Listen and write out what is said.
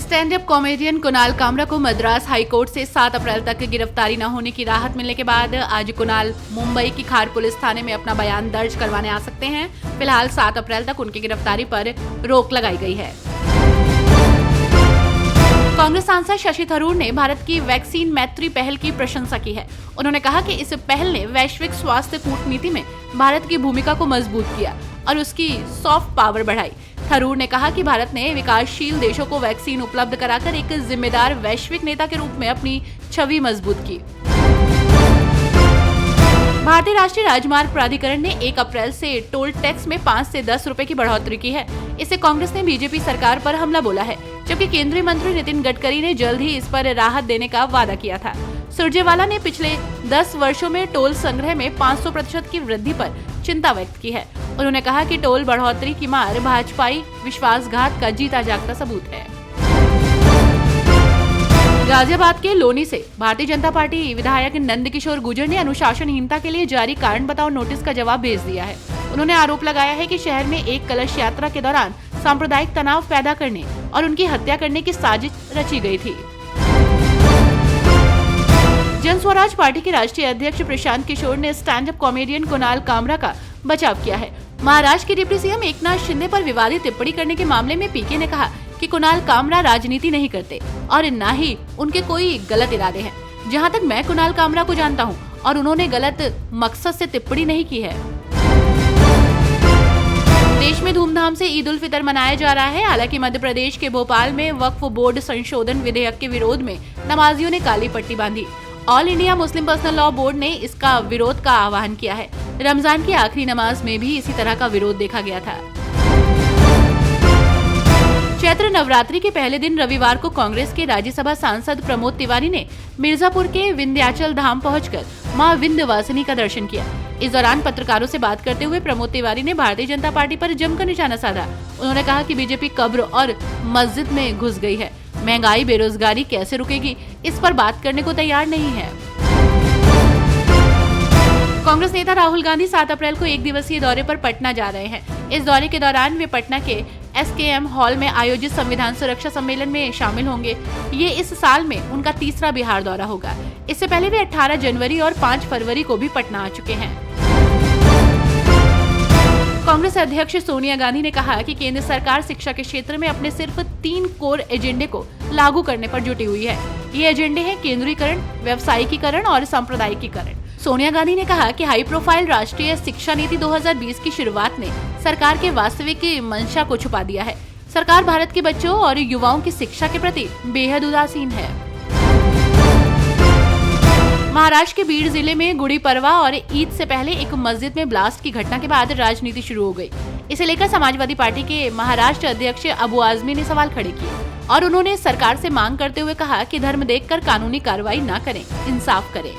Stand up comedian Kunal Kamra को Madras high court से 7 अप्रैल तक गिरफ्तारी न होने की राहत मिलने के बाद आज कुणाल मुंबई की खार पुलिस थाने में अपना बयान दर्ज करवाने आ सकते हैं। फिलहाल 7 अप्रैल तक उनकी गिरफ्तारी पर रोक लगाई गई है। कांग्रेस सांसद शशि थरूर ने भारत की वैक्सीन मैत्री पहल की प्रशंसा की है। उन्होंने कहा कि इस पहल ने वैश्विक स्वास्थ्य कूटनीति में भारत की भूमिका को मजबूत किया और उसकी सॉफ्ट पावर बढ़ाई। थरूर ने कहा कि भारत ने विकासशील देशों को वैक्सीन उपलब्ध कराकर एक जिम्मेदार वैश्विक नेता के रूप में अपनी छवि मजबूत की। भारतीय राष्ट्रीय राजमार्ग प्राधिकरण ने 1 अप्रैल से टोल टैक्स में 5 से 10 रुपए की बढ़ोतरी की है। इससे कांग्रेस ने बीजेपी सरकार पर हमला बोला है, जबकि केंद्रीय मंत्री नितिन गडकरी ने जल्द ही इस पर राहत देने का वादा किया था। सुरजेवाला ने पिछले 10 वर्षों में टोल संग्रह में 500% की वृद्धि पर चिंता व्यक्त की है। उन्होंने कहा कि टोल बढ़ोतरी की मार भाजपाई विश्वासघात का जीता जागता सबूत है। गाजियाबाद के लोनी से भारतीय जनता पार्टी विधायक नंदकिशोर गुर्जर ने अनुशासनहीनता के लिए जारी कारण बताओ नोटिस का जवाब भेज दिया है। उन्होंने आरोप लगाया है कि शहर में एक कलश यात्रा के दौरान सांप्रदायिक तनाव पैदा करने और उनकी हत्या करने की साजिश रची गई थी। जन स्वराज पार्टी के राष्ट्रीय अध्यक्ष प्रशांत किशोर ने stand up comedian Kunal Kamra का बचाव किया है। महाराष्ट्र के डिप्टी सीएम एकनाथ शिंदे पर विवादित टिप्पणी करने के मामले में पीके ने कहा कि कुणाल कामरा राजनीति नहीं करते और न ही उनके कोई गलत इरादे हैं। जहां तक मैं कुणाल कामरा को जानता हूं और उन्होंने गलत मकसद से टिप्पणी नहीं की है। देश में धूमधाम से ईद उल फितर मनाया जा रहा है। हालांकि मध्य प्रदेश के भोपाल में वक्फ बोर्ड संशोधन विधेयक के विरोध में नमाजियों ने काली पट्टी बांधी। All India Muslim personal law board ने इसका विरोध का आह्वान किया है। रमजान की आखिरी नमाज में भी इसी तरह का विरोध देखा गया था। चैत्र नवरात्रि के पहले दिन रविवार को कांग्रेस के राज्यसभा सांसद प्रमोद तिवारी ने मिर्जापुर के विंध्याचल धाम पहुंचकर मां विंध्यवासिनी का दर्शन किया। इस दौरान पत्रकारों से बात करते हुए प्रमोद तिवारी ने भारतीय जनता पार्टी पर जमकर निशाना साधा। उन्होंने कहा कि बीजेपी कब्र और मस्जिद में घुस गई है। महंगाई बेरोजगारी कैसे रुकेगी, इस पर बात करने को तैयार नहीं है। कांग्रेस नेता राहुल गांधी 7 अप्रैल को 1 दिवसीय दौरे पर पटना जा रहे हैं। इस दौरे के दौरान वे पटना के SKM हॉल में आयोजित संविधान सुरक्षा सम्मेलन में शामिल होंगे। ये इस साल में उनका तीसरा बिहार दौरा होगा। इससे पहले वे 18 जनवरी और 5 फरवरी को भी पटना आ चुके हैं। कांग्रेस अध्यक्ष सोनिया गांधी ने कहा कि केंद्र सरकार शिक्षा के क्षेत्र में अपने सिर्फ 3 कोर एजेंडे को लागू करने पर जुटी हुई है। ये एजेंडे हैं केंद्रीकरण, व्यावसायिकीकरण और सांप्रदायिकीकरण। सोनिया गांधी ने कहा कि हाई प्रोफाइल राष्ट्रीय शिक्षा नीति 2020 की शुरुआत ने सरकार के वास्तविक मंशा को छुपा दिया है। सरकार भारत के बच्चों और युवाओं की शिक्षा के प्रति बेहद उदासीन है। महाराष्ट्र के बीड जिले में गुड़ी पड़वा और ईद से पहले एक मस्जिद में ब्लास्ट की घटना के बाद राजनीति शुरू हो गई। इसे लेकर समाजवादी पार्टी के महाराष्ट्र अध्यक्ष अबू आजमी ने सवाल खड़े किए और उन्होंने सरकार से मांग करते हुए कहा कि धर्म देखकर कानूनी कार्रवाई न करें, इंसाफ करें।